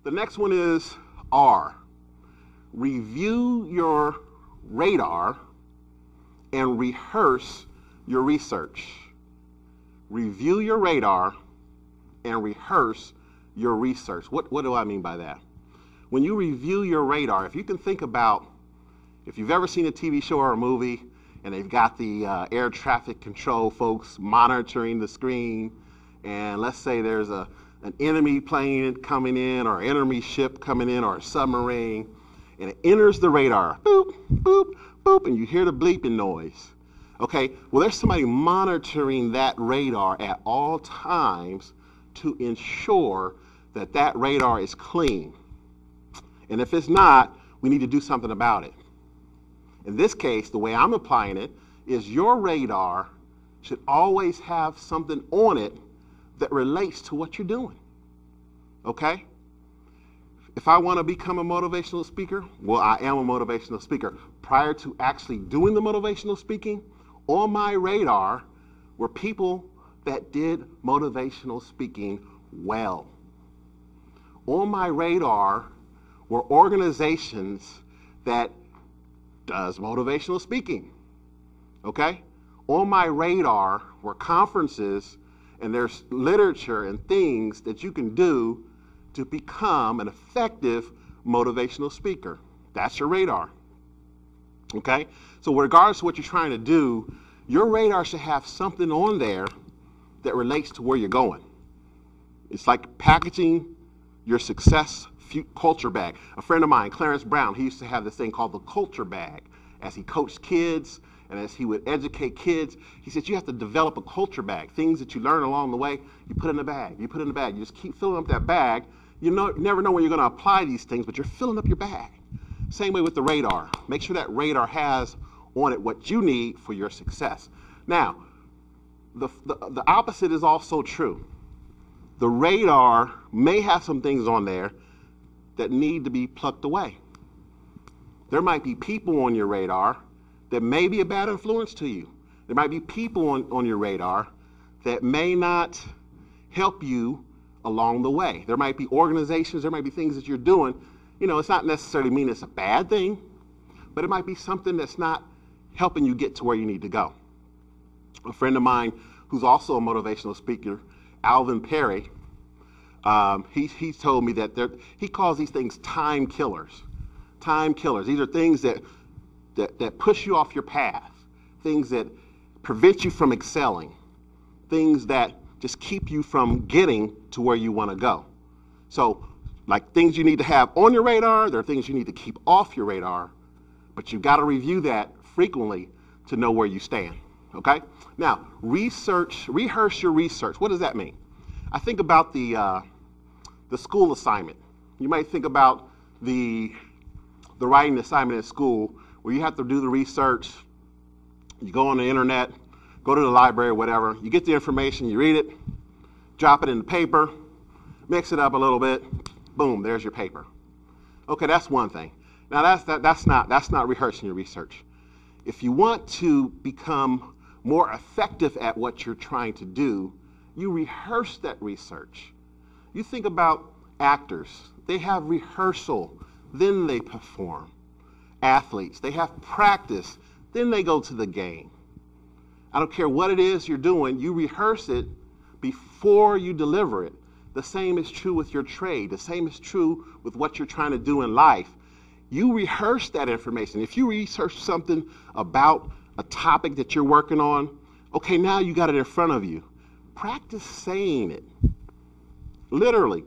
The next one is R. Review your radar and rehearse your research. Review your radar and rehearse your research. What do I mean by that? When you review your radar, if you can think about, if you've ever seen a TV show or a movie and they've got the air traffic control folks monitoring the screen, and let's say there's an enemy plane coming in or an enemy ship coming in or a submarine, and it enters the radar, boop, boop, boop, and you hear the bleeping noise. Okay, well, there's somebody monitoring that radar at all times to ensure that that radar is clean. And if it's not, we need to do something about it. In this case, the way I'm applying it is your radar should always have something on it that relates to what you're doing. Okay? If I want to become a motivational speaker, well, I am a motivational speaker. Prior to actually doing the motivational speaking, on my radar were people that did motivational speaking well. On my radar were organizations that does motivational speaking. Okay? On my radar were conferences, and there's literature and things that you can do to become an effective motivational speaker. That's your radar. Okay? So regardless of what you're trying to do, your radar should have something on there that relates to where you're going. It's like packaging your success culture bag. A friend of mine, Clarence Brown, he used to have this thing called the culture bag. As he coached kids and as he would educate kids, he said you have to develop a culture bag. Things that you learn along the way, you put in the bag. You put in the bag. You just keep filling up that bag. You never know when you're going to apply these things, but you're filling up your bag. Same way with the radar. Make sure that radar has on it what you need for your success. Now, the opposite is also true. The radar may have some things on there that need to be plucked away. There might be people on your radar that may be a bad influence to you. There might be people on your radar that may not help you along the way. There might be organizations, there might be things that you're doing. You know, it's not necessarily mean it's a bad thing, but it might be something that's not helping you get to where you need to go. A friend of mine who's also a motivational speaker, Alvin Perry, he told me that he calls these things time killers. Time killers. These are things that push you off your path, things that prevent you from excelling, things that just keep you from getting to where you want to go. So, like things you need to have on your radar, there are things you need to keep off your radar, but you've got to review that frequently to know where you stand. Okay? Now, rehearse your research. What does that mean? I think about the school assignment. You might think about the writing assignment at school where you have to do the research. You go on the internet, go to the library, whatever. You get the information, you read it, drop it in the paper, mix it up a little bit, boom, there's your paper. Okay, that's one thing. Now that's not rehearsing your research. If you want to become more effective at what you're trying to do, you rehearse that research. You think about actors. They have rehearsal, then they perform. Athletes, they have practice, then they go to the game. I don't care what it is you're doing, you rehearse it before you deliver it. The same is true with your trade. The same is true with what you're trying to do in life. You rehearse that information. If you research something about a topic that you're working on, okay, now you got it in front of you. Practice saying it. Literally.